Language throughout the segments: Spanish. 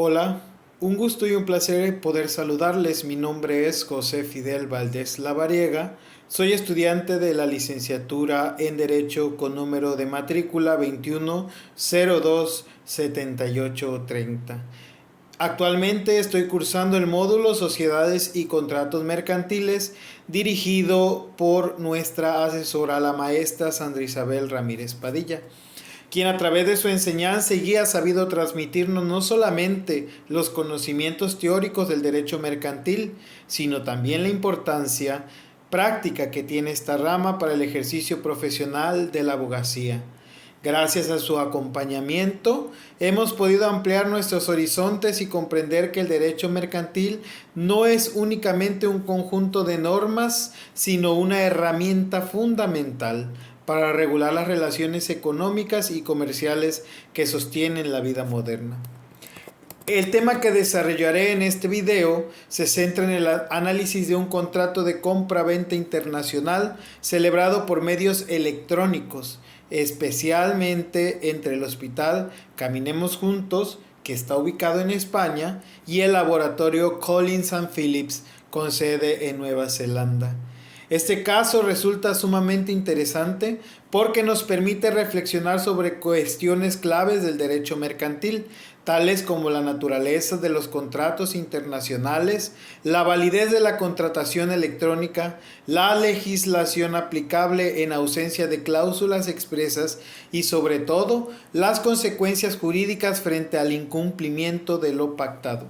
Hola, un gusto y un placer poder saludarles. Mi nombre es José Fidel Valdés Lavariega. Soy estudiante de la licenciatura en Derecho con número de matrícula 21027830. Actualmente estoy cursando el módulo Sociedades y Contratos Mercantiles dirigido por nuestra asesora, la maestra Sandra Isabel Ramírez Padilla, quien a través de su enseñanza y guía ha sabido transmitirnos no solamente los conocimientos teóricos del derecho mercantil, sino también la importancia práctica que tiene esta rama para el ejercicio profesional de la abogacía. Gracias a su acompañamiento, hemos podido ampliar nuestros horizontes y comprender que el derecho mercantil no es únicamente un conjunto de normas, sino una herramienta fundamental para regular las relaciones económicas y comerciales que sostienen la vida moderna. El tema que desarrollaré en este video se centra en el análisis de un contrato de compra-venta internacional celebrado por medios electrónicos, especialmente entre el Hospital Caminemos Juntos, que está ubicado en España, y el laboratorio Collins & Phillips, con sede en Nueva Zelanda. Este caso resulta sumamente interesante porque nos permite reflexionar sobre cuestiones claves del derecho mercantil, tales como la naturaleza de los contratos internacionales, la validez de la contratación electrónica, la legislación aplicable en ausencia de cláusulas expresas y, sobre todo, las consecuencias jurídicas frente al incumplimiento de lo pactado.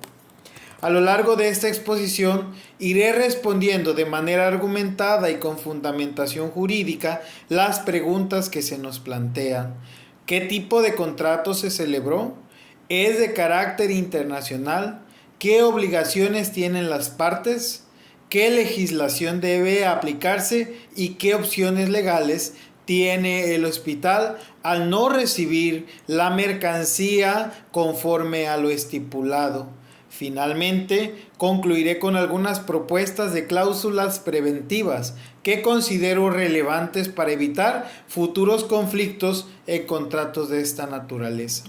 A lo largo de esta exposición iré respondiendo de manera argumentada y con fundamentación jurídica las preguntas que se nos plantean. ¿Qué tipo de contrato se celebró? ¿Es de carácter internacional? ¿Qué obligaciones tienen las partes? ¿Qué legislación debe aplicarse? ¿Y qué opciones legales tiene el hospital al no recibir la mercancía conforme a lo estipulado? Finalmente, concluiré con algunas propuestas de cláusulas preventivas que considero relevantes para evitar futuros conflictos en contratos de esta naturaleza.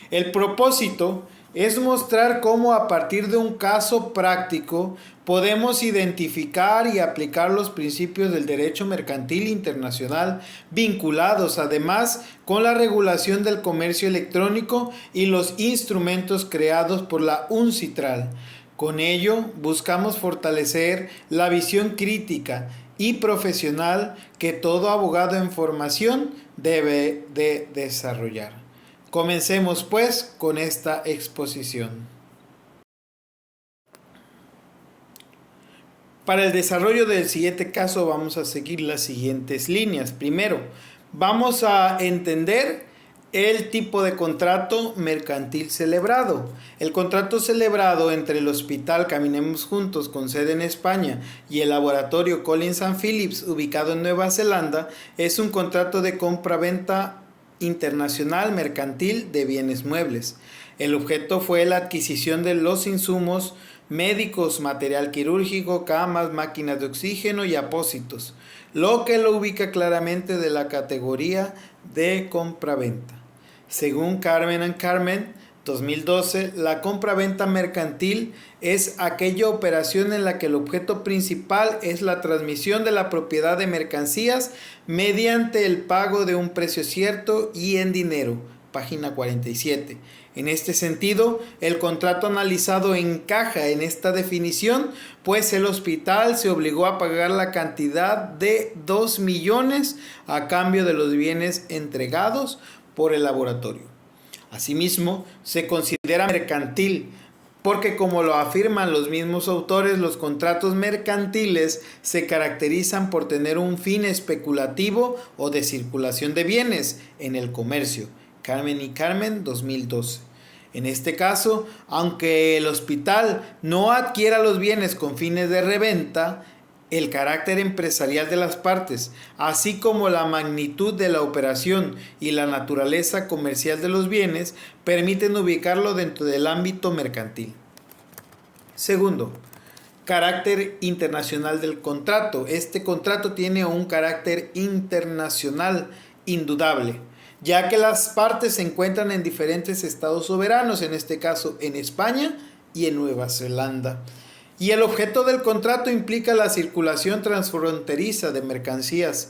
El propósito es mostrar cómo a partir de un caso práctico podemos identificar y aplicar los principios del derecho mercantil internacional vinculados además con la regulación del comercio electrónico y los instrumentos creados por la UNCITRAL. Con ello buscamos fortalecer la visión crítica y profesional que todo abogado en formación debe de desarrollar. Comencemos pues con esta exposición. Para el desarrollo del siguiente caso vamos a seguir las siguientes líneas. Primero, vamos a entender el tipo de contrato mercantil celebrado. El contrato celebrado entre el Hospital Caminemos Juntos, con sede en España, y el laboratorio Collins & Phillips, ubicado en Nueva Zelanda, es un contrato de compra-venta internacional mercantil de bienes muebles. El objeto fue la adquisición de los insumos médicos, material quirúrgico, camas, máquinas de oxígeno y apósitos, lo que lo ubica claramente de la categoría de compra-venta. Según Carmen & Carmen 2012, la compra-venta mercantil es aquella operación en la que el objeto principal es la transmisión de la propiedad de mercancías mediante el pago de un precio cierto y en dinero. Página 47. En este sentido, el contrato analizado encaja en esta definición, pues el hospital se obligó a pagar la cantidad de 2 millones a cambio de los bienes entregados por el laboratorio. Asimismo, se considera mercantil porque, como lo afirman los mismos autores, los contratos mercantiles se caracterizan por tener un fin especulativo o de circulación de bienes en el comercio. Carmen y Carmen 2012. En este caso, aunque el hospital no adquiera los bienes con fines de reventa, el carácter empresarial de las partes, así como la magnitud de la operación y la naturaleza comercial de los bienes, permiten ubicarlo dentro del ámbito mercantil. Segundo, carácter internacional del contrato. Este contrato tiene un carácter internacional indudable, ya que las partes se encuentran en diferentes estados soberanos, en este caso en España y en Nueva Zelanda. Y el objeto del contrato implica la circulación transfronteriza de mercancías.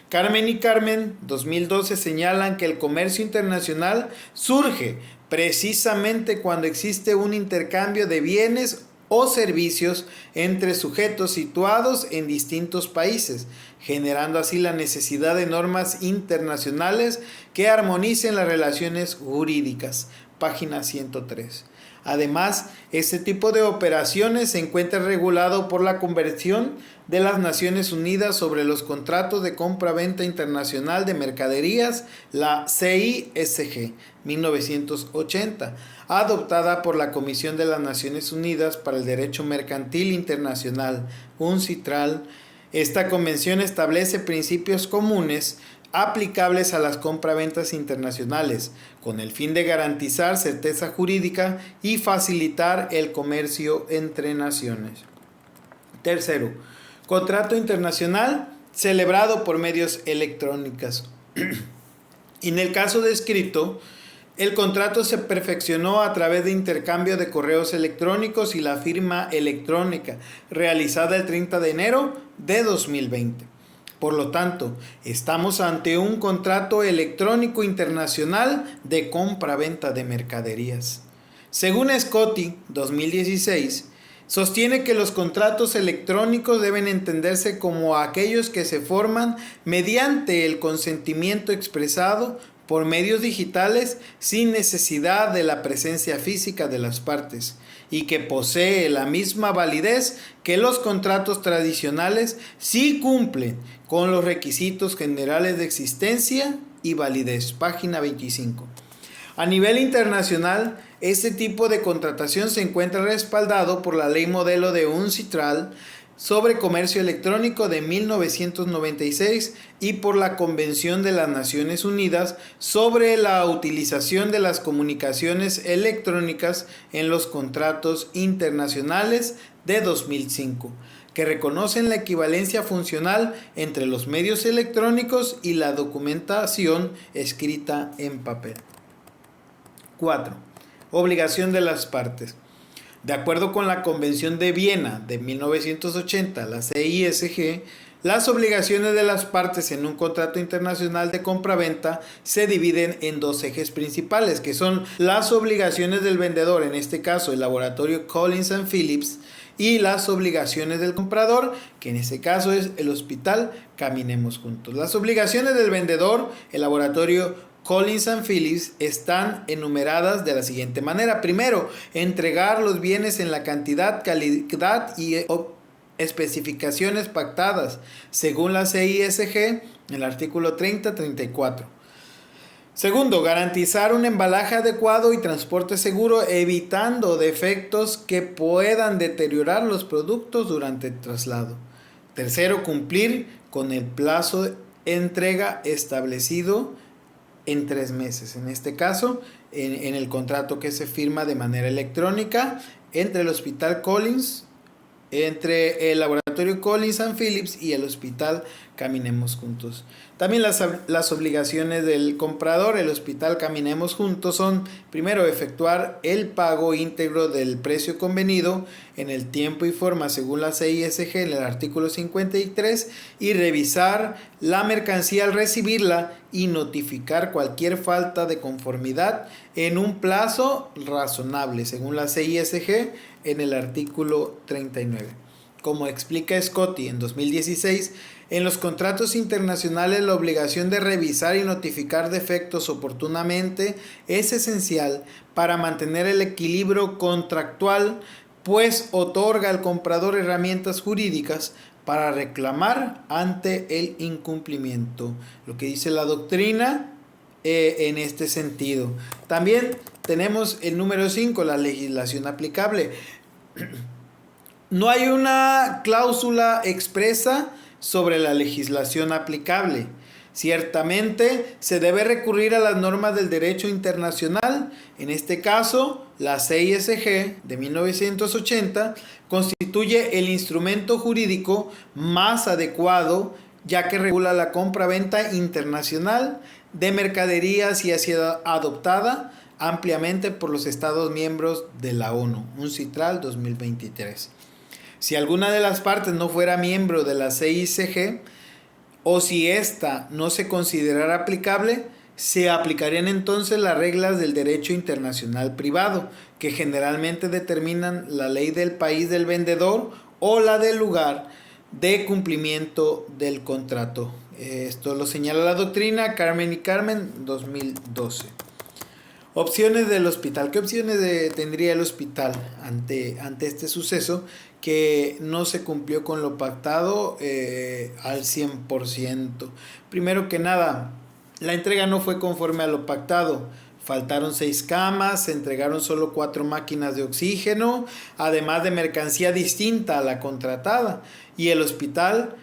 Carmen y Carmen 2012 señalan que el comercio internacional surge precisamente cuando existe un intercambio de bienes o servicios entre sujetos situados en distintos países, generando así la necesidad de normas internacionales que armonicen las relaciones jurídicas. Página 103. Además, este tipo de operaciones se encuentra regulado por la Convención de las Naciones Unidas sobre los contratos de compra-venta internacional de mercaderías, la CISG 1980, adoptada por la Comisión de las Naciones Unidas para el Derecho Mercantil Internacional, UNCITRAL. Esta convención establece principios comunes aplicables a las compraventas internacionales, con el fin de garantizar certeza jurídica y facilitar el comercio entre naciones. Tercero, contrato internacional celebrado por medios electrónicos. En el caso descrito, el contrato se perfeccionó a través de intercambio de correos electrónicos y la firma electrónica realizada el 30 de enero de 2020. Por lo tanto, estamos ante un contrato electrónico internacional de compra-venta de mercaderías. Según Scotty, 2016, sostiene que los contratos electrónicos deben entenderse como aquellos que se forman mediante el consentimiento expresado por medios digitales sin necesidad de la presencia física de las partes y que posee la misma validez que los contratos tradicionales si cumplen con los requisitos generales de existencia y validez. Página 25. A nivel internacional, este tipo de contratación se encuentra respaldado por la Ley Modelo de UNCITRAL sobre Comercio Electrónico de 1996 y por la Convención de las Naciones Unidas sobre la utilización de las comunicaciones electrónicas en los contratos internacionales de 2005, que reconocen la equivalencia funcional entre los medios electrónicos y la documentación escrita en papel. 4. Obligación de las partes. De acuerdo con la Convención de Viena de 1980, la CISG, las obligaciones de las partes en un contrato internacional de compra-venta se dividen en dos ejes principales, que son las obligaciones del vendedor, en este caso el laboratorio Collins & Phillips, y las obligaciones del comprador, que en este caso es el hospital Caminemos Juntos. Las obligaciones del vendedor, el laboratorio Collins & Phillips, están enumeradas de la siguiente manera. Primero, entregar los bienes en la cantidad, calidad y especificaciones pactadas según la CISG en el artículo 30-34. Segundo, garantizar un embalaje adecuado y transporte seguro, evitando defectos que puedan deteriorar los productos durante el traslado. Tercero, cumplir con el plazo de entrega establecido en 3 meses. En este caso, en el contrato que se firma de manera electrónica entre el Hospital Collins, entre el laboratorio Collins & Phillips y el Hospital Caminemos Juntos. También las obligaciones del comprador, el Hospital Caminemos Juntos, son: primero, efectuar el pago íntegro del precio convenido en el tiempo y forma según la CISG en el artículo 53 y revisar la mercancía al recibirla y notificar cualquier falta de conformidad en un plazo razonable según la CISG en el artículo 39. Como explica Scotty en 2016, en los contratos internacionales la obligación de revisar y notificar defectos oportunamente es esencial para mantener el equilibrio contractual, pues otorga al comprador herramientas jurídicas para reclamar ante el incumplimiento. Lo que dice la doctrina en este sentido. También tenemos el número 5, la legislación aplicable. No hay una cláusula expresa sobre la legislación aplicable. Ciertamente se debe recurrir a las normas del derecho internacional. En este caso, la CISG de 1980 constituye el instrumento jurídico más adecuado, ya que regula la compra-venta internacional de mercaderías y ha sido adoptada ampliamente por los Estados miembros de la ONU, UNCITRAL 2023. Si alguna de las partes no fuera miembro de la CICG o si ésta no se considerara aplicable, se aplicarían entonces las reglas del derecho internacional privado, que generalmente determinan la ley del país del vendedor o la del lugar de cumplimiento del contrato. Esto lo señala la doctrina Carmen y Carmen 2012. Opciones del hospital. ¿Qué opciones tendría el hospital ante este suceso que no se cumplió con lo pactado al 100%? Primero que nada, la entrega no fue conforme a lo pactado. Faltaron 6 camas, se entregaron solo 4 máquinas de oxígeno, además de mercancía distinta a la contratada. Y el hospital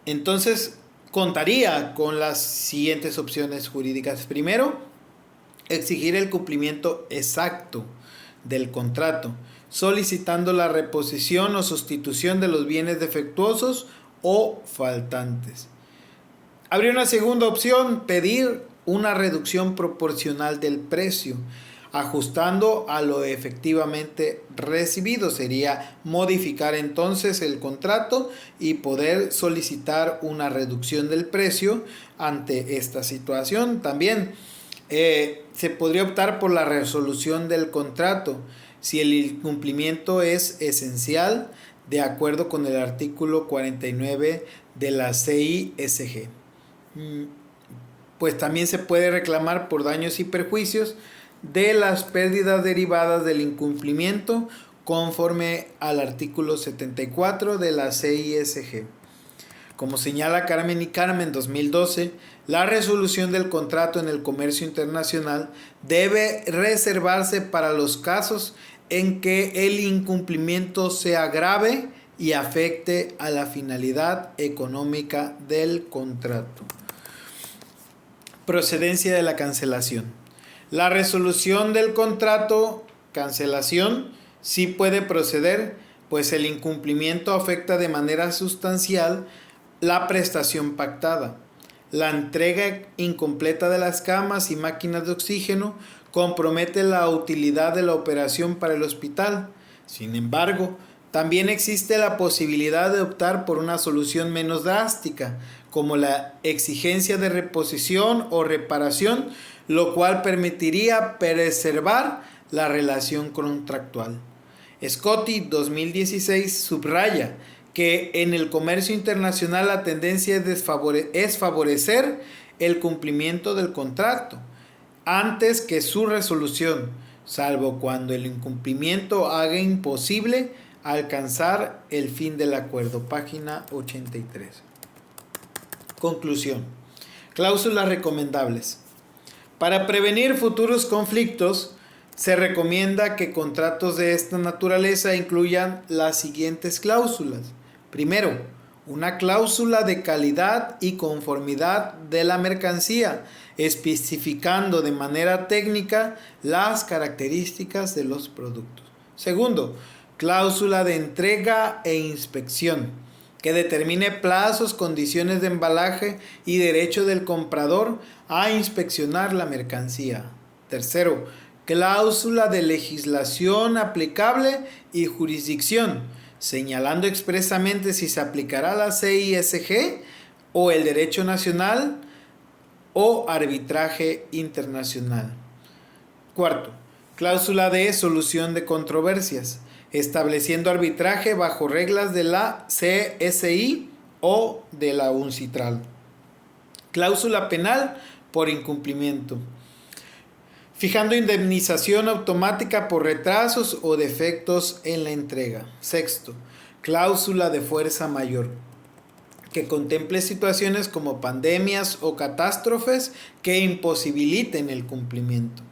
entonces contaría con las siguientes opciones jurídicas. Primero, exigir el cumplimiento exacto del contrato, solicitando la reposición o sustitución de los bienes defectuosos o faltantes. Habría una segunda opción, pedir una reducción proporcional del precio, ajustando a lo efectivamente recibido. Sería modificar entonces el contrato y poder solicitar una reducción del precio ante esta situación. También se podría optar por la resolución del contrato si el incumplimiento es esencial, de acuerdo con el artículo 49 de la CISG. Pues también se puede reclamar por daños y perjuicios de las pérdidas derivadas del incumplimiento conforme al artículo 74 de la CISG. Como señala Carmen y Carmen 2012, la resolución del contrato en el comercio internacional debe reservarse para los casos en que el incumplimiento sea grave y afecte a la finalidad económica del contrato. Procedencia de la cancelación. La resolución del contrato, cancelación, sí puede proceder, pues el incumplimiento afecta de manera sustancial la prestación pactada. La entrega incompleta de las camas y máquinas de oxígeno compromete la utilidad de la operación para el hospital. Sin embargo, también existe la posibilidad de optar por una solución menos drástica, como la exigencia de reposición o reparación, lo cual permitiría preservar la relación contractual. Scotti 2016 subraya que en el comercio internacional la tendencia es favorecer el cumplimiento del contrato antes que su resolución, salvo cuando el incumplimiento haga imposible alcanzar el fin del acuerdo. Página 83. Conclusión. Cláusulas recomendables. Para prevenir futuros conflictos, se recomienda que contratos de esta naturaleza incluyan las siguientes cláusulas. Primero, una cláusula de calidad y conformidad de la mercancía, especificando de manera técnica las características de los productos. Segundo, cláusula de entrega e inspección, que determine plazos, condiciones de embalaje y derecho del comprador a inspeccionar la mercancía. Tercero, cláusula de legislación aplicable y jurisdicción, señalando expresamente si se aplicará la CISG o el derecho nacional o arbitraje internacional. Cuarto, cláusula de solución de controversias, estableciendo arbitraje bajo reglas de la CSI o de la UNCITRAL. Cláusula penal por incumplimiento, fijando indemnización automática por retrasos o defectos en la entrega. Sexto, cláusula de fuerza mayor, que contemple situaciones como pandemias o catástrofes que imposibiliten el cumplimiento.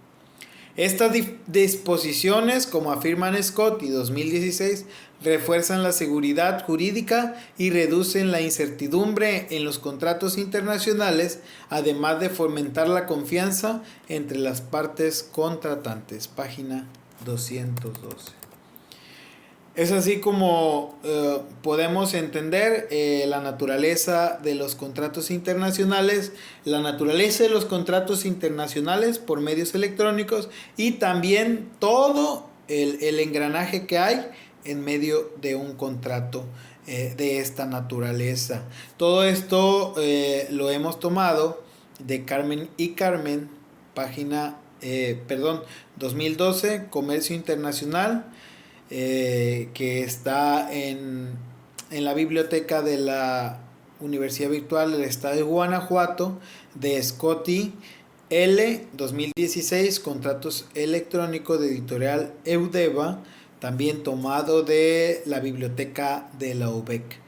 Estas disposiciones, como afirman Scott y 2016, refuerzan la seguridad jurídica y reducen la incertidumbre en los contratos internacionales, además de fomentar la confianza entre las partes contratantes. Página 212. Es así como podemos entender la naturaleza de los contratos internacionales, la naturaleza de los contratos internacionales por medios electrónicos y también todo el engranaje que hay en medio de un contrato de esta naturaleza. Todo esto lo hemos tomado de Carmen y Carmen, página, 2012, Comercio Internacional, que está en la biblioteca de la Universidad Virtual del Estado de Guanajuato, de Scotty L. 2016, Contratos Electrónicos, de editorial Eudeva, también tomado de la biblioteca de la UBEC.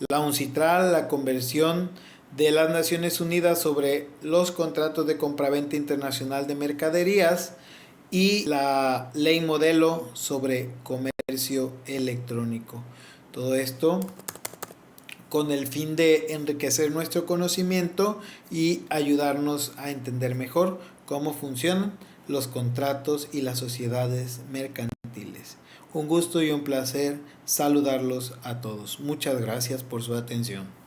La UNCITRAL, la Convención de las Naciones Unidas sobre los contratos de compraventa internacional de mercaderías, y la ley modelo sobre comercio electrónico. Todo esto con el fin de enriquecer nuestro conocimiento y ayudarnos a entender mejor cómo funcionan los contratos y las sociedades mercantiles. Un gusto y un placer saludarlos a todos. Muchas gracias por su atención.